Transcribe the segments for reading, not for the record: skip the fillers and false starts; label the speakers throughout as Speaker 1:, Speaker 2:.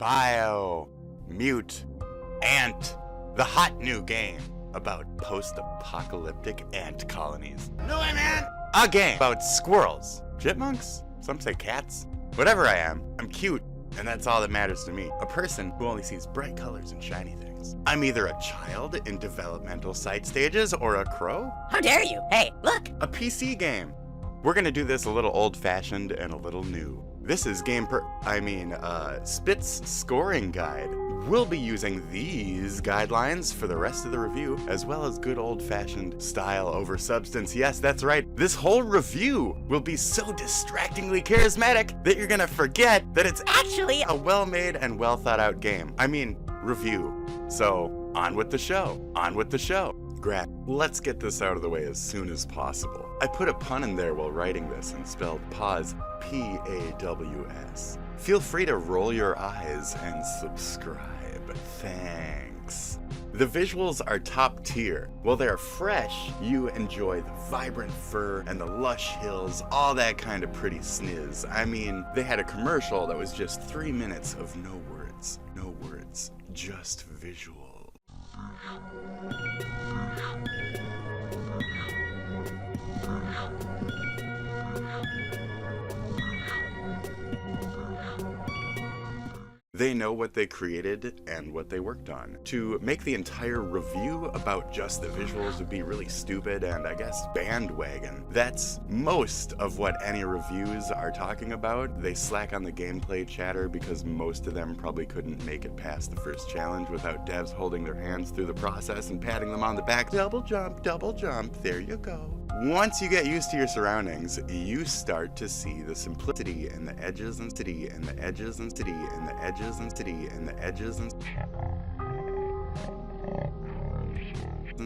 Speaker 1: Biomutant, the hot new game about post-apocalyptic ant colonies. No way, man! A game about squirrels, chipmunks, some say cats. Whatever I am, I'm cute, and that's all that matters to me. A person who only sees bright colors and shiny things. I'm either a child in developmental site stages or a crow.
Speaker 2: How dare you? Hey, look!
Speaker 1: A PC game. We're gonna do this a little old-fashioned and a little new. This is Spit's scoring guide. We'll be using these guidelines for the rest of the review, as well as good old-fashioned style over substance. Yes, that's right. This whole review will be so distractingly charismatic that you're gonna forget that it's actually a well-made and well-thought-out game. Review. So, on with the show. On with the show. Let's get this out of the way as soon as possible. I put a pun in there while writing this and spelled pause, P-A-W-S. Feel free to roll your eyes and subscribe. Thanks. The visuals are top tier. While they're fresh, you enjoy the vibrant fur and the lush hills, all that kind of pretty sniz. They had a commercial that was just 3 minutes of no words, just visual. They know what they created and what they worked on. To make the entire review about just the visuals would be really stupid and, I guess, bandwagon. That's most of what any reviews are talking about. They slack on the gameplay chatter because most of them probably couldn't make it past the first challenge without devs holding their hands through the process and patting them on the back. Double jump, there you go. Once you get used to your surroundings, you start to see the simplicity and the edges and city and the edges and city and the edges and city and the edges and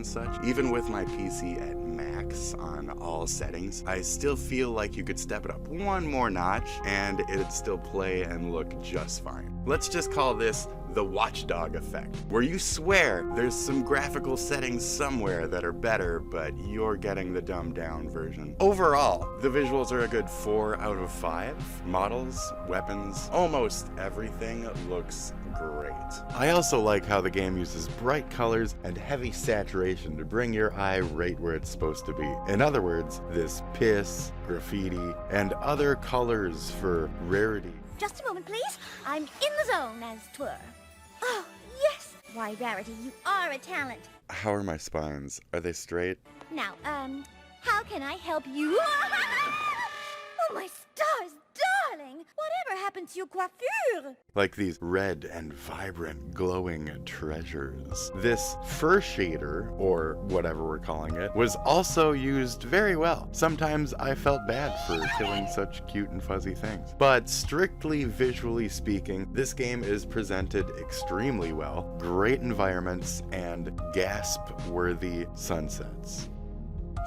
Speaker 1: such. Even with my PC at max on all settings, I still feel like you could step it up one more notch and it'd still play and look just fine. Let's just call this the watchdog effect, where you swear there's some graphical settings somewhere that are better, but you're getting the dumbed down version. Overall, the visuals are a good 4 out of 5. Models, weapons, almost everything looks great. I also like how the game uses bright colors and heavy saturation to bring your eye right where it's supposed to be. In other words, this piss, graffiti, and other colors for rarity.
Speaker 3: Just a moment, please. I'm in the zone, as 'twere. Oh, yes! Why, Rarity, you are a talent.
Speaker 1: How are my spines? Are they straight?
Speaker 3: Now, how can I help you? Oh, my stars, darling! Whatever happened to your coiffure?
Speaker 1: Like these red and vibrant glowing treasures. This fur shader, or whatever we're calling it, was also used very well. Sometimes I felt bad for killing such cute and fuzzy things. But strictly visually speaking, this game is presented extremely well. Great environments and gasp-worthy sunsets.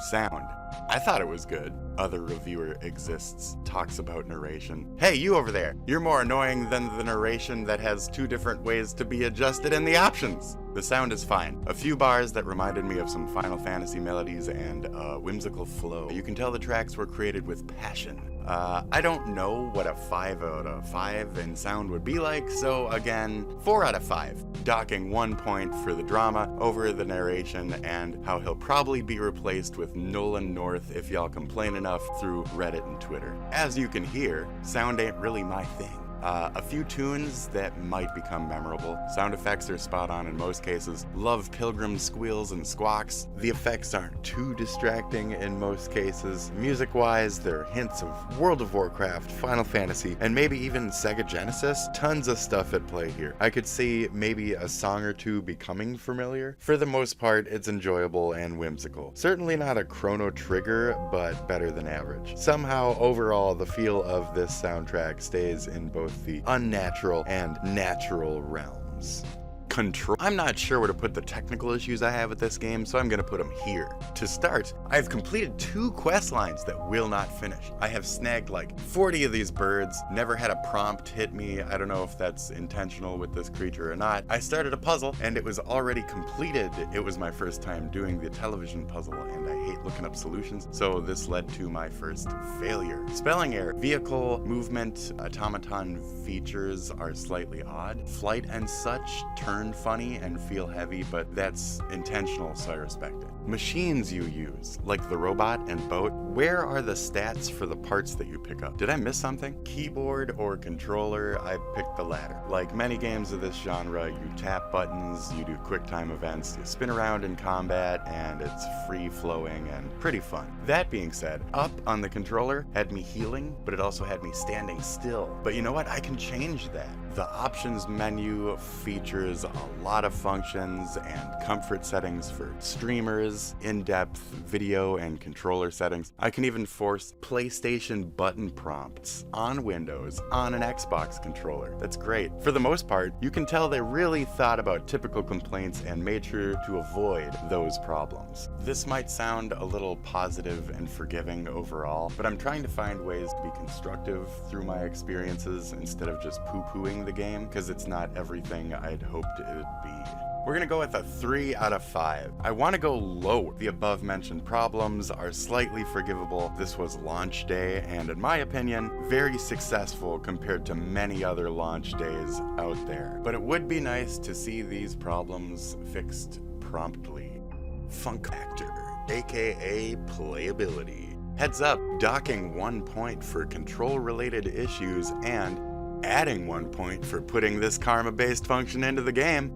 Speaker 1: Sound. I thought it was good. Other reviewer exists, talks about narration. Hey, you over there! You're more annoying than the narration that has 2 different ways to be adjusted in the options! The sound is fine. A few bars that reminded me of some Final Fantasy melodies and a whimsical flow. You can tell the tracks were created with passion. I don't know what a 5 out of 5 in sound would be like, so again, 4 out of 5. Docking 1 point for the drama over the narration and how he'll probably be replaced with Nolan North if y'all complain enough through Reddit and Twitter. As you can hear, sound ain't really my thing. A few tunes that might become memorable. Sound effects are spot on in most cases. Love pilgrim squeals and squawks. The effects aren't too distracting in most cases. Music-wise, there are hints of World of Warcraft, Final Fantasy, and maybe even Sega Genesis. Tons of stuff at play here. I could see maybe a song or two becoming familiar. For the most part, it's enjoyable and whimsical. Certainly not a Chrono Trigger, but better than average. Somehow, overall, the feel of this soundtrack stays in both the unnatural and natural realms. Control. I'm not sure where to put the technical issues I have with this game, so I'm gonna put them here. To start, I've completed 2 quest lines that will not finish. I have snagged like 40 of these birds, never had a prompt hit me. I don't know if that's intentional with this creature or not. I started a puzzle and it was already completed. It was my first time doing the television puzzle and I hate looking up solutions, so this led to my first failure. Spelling error. Vehicle movement automaton features are slightly odd. Flight and such turn funny and feel heavy, but that's intentional, so I respect it. Machines you use, like the robot and boat, where are the stats for the parts that you pick up? Did I miss something? Keyboard or controller? I picked the latter. Like many games of this genre, you tap buttons, you do quick time events, you spin around in combat, and it's free-flowing and pretty fun. That being said, up on the controller had me healing, but it also had me standing still. But you know what? I can change that. The options menu features a lot of functions and comfort settings for streamers, in-depth video and controller settings. I can even force PlayStation button prompts on Windows on an Xbox controller. That's great. For the most part, you can tell they really thought about typical complaints and made sure to avoid those problems. This might sound a little positive and forgiving overall, but I'm trying to find ways to be constructive through my experiences instead of just poo-pooing the game, because it's not everything I'd hoped it would be. We're gonna go with a 3 out of 5. I want to go low. The above mentioned problems are slightly forgivable. This was launch day, and in my opinion, very successful compared to many other launch days out there. But it would be nice to see these problems fixed promptly. Funk factor, aka playability. Heads up, docking 1 point for control-related issues and adding 1 point for putting this karma-based function into the game.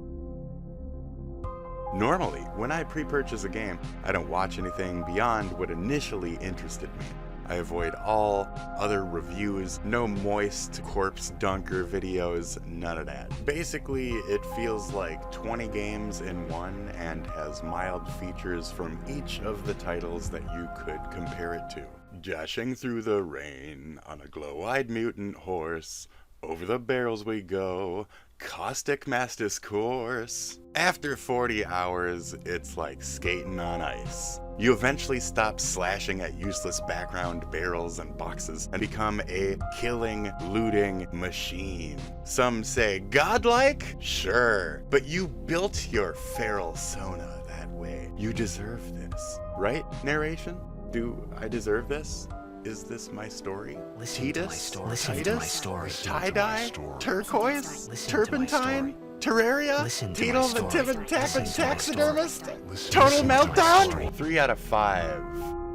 Speaker 1: Normally, when I pre-purchase a game, I don't watch anything beyond what initially interested me. I avoid all other reviews, no moist corpse dunker videos, none of that. Basically, it feels like 20 games in one and has mild features from each of the titles that you could compare it to. Dashing through the rain on a glow-eyed mutant horse, over the barrels we go, caustic Mastis course. After 40 hours, it's like skating on ice. You eventually stop slashing at useless background barrels and boxes and become a killing, looting machine. Some say godlike? Sure, but you built your feral Sona that way. You deserve this, right? Narration? Do I deserve this? Is this my story?
Speaker 2: Listen to my story. Listen to my story.
Speaker 1: Tie-dye? Turquoise? Turpentine? Terraria? Beetle the Timid Tappin Taxidermist? Total Meltdown? 3 out of 5.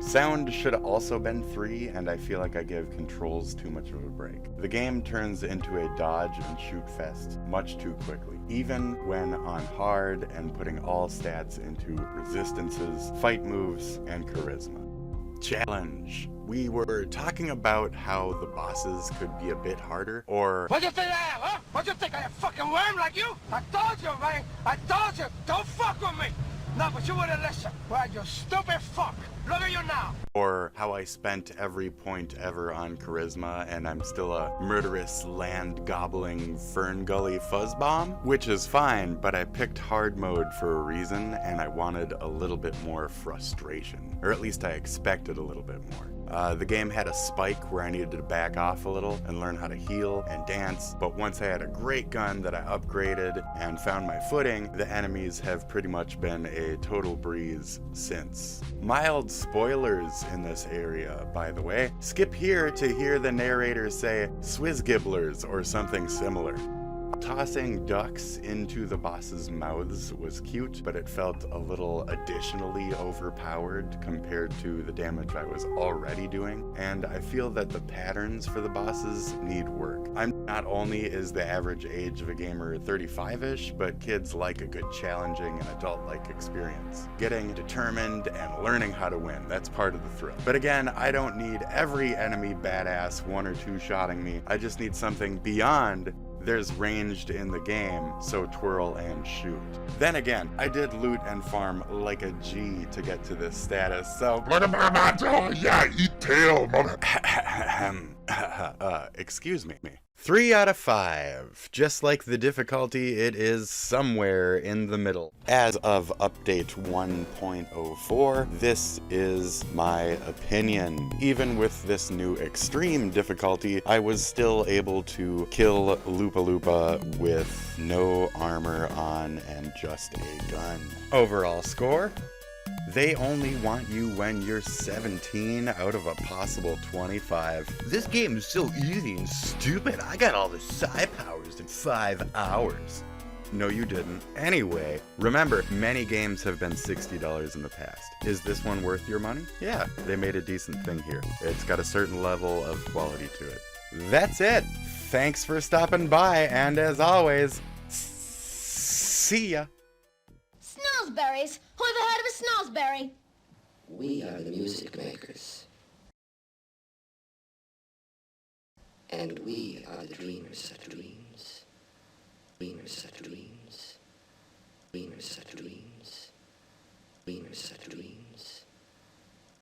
Speaker 1: Sound should have also been 3, and I feel like I give controls too much of a break. The game turns into a dodge and shoot fest much too quickly, even when on hard and putting all stats into resistances, fight moves, and charisma. Challenge. We were talking about how the bosses could be a bit harder, or
Speaker 4: what you think I am, huh? What you think I am, fucking worm like you? I told you, man. I told you, don't fuck with me. No, but you wouldn't listen. Why, you stupid fuck. Look at you now.
Speaker 1: Or how I spent every point ever on charisma and I'm still a murderous land-gobbling Fern Gully fuzzbomb, which is fine, but I picked hard mode for a reason and I wanted a little bit more frustration, or at least I expected a little bit more. The game had a spike where I needed to back off a little and learn how to heal and dance, but once I had a great gun that I upgraded and found my footing, the enemies have pretty much been a total breeze since. Mild spoilers in this area, by the way. Skip here to hear the narrator say Swizzgibblers or something similar. Tossing ducks into the boss's mouths was cute, but it felt a little additionally overpowered compared to the damage I was already doing, and I feel that the patterns for the bosses need work. Not only is the average age of a gamer 35-ish, but kids like a good challenging and adult-like experience. Getting determined and learning how to win, that's part of the thrill. But again, I don't need every enemy badass 1 or 2-shotting me, I just need something beyond there's ranged in the game, so twirl and shoot. Then again, I did loot and farm like a G to get to this status, so
Speaker 5: yeah, eat tail, mother.
Speaker 1: Excuse me. 3 out of 5. Just like the difficulty, it is somewhere in the middle. As of update 1.04, this is my opinion. Even with this new extreme difficulty, I was still able to kill Lupa Lupa with no armor on and just a gun. Overall score? They only want you when you're 17 out of a possible 25.
Speaker 6: This game is so easy and stupid. I got all the psi powers in 5 hours.
Speaker 1: No, you didn't. Anyway, remember, many games have been $60 in the past. Is this one worth your money? Yeah, they made a decent thing here. It's got a certain level of quality to it. That's it. Thanks for stopping by, and as always, see ya.
Speaker 3: Snozberries! Who ever heard of a snozberry?
Speaker 7: We are the music makers. And we are the dreamers of dreams. Dreamers of dreams. Dreamers of dreams. Dreamers of dreams.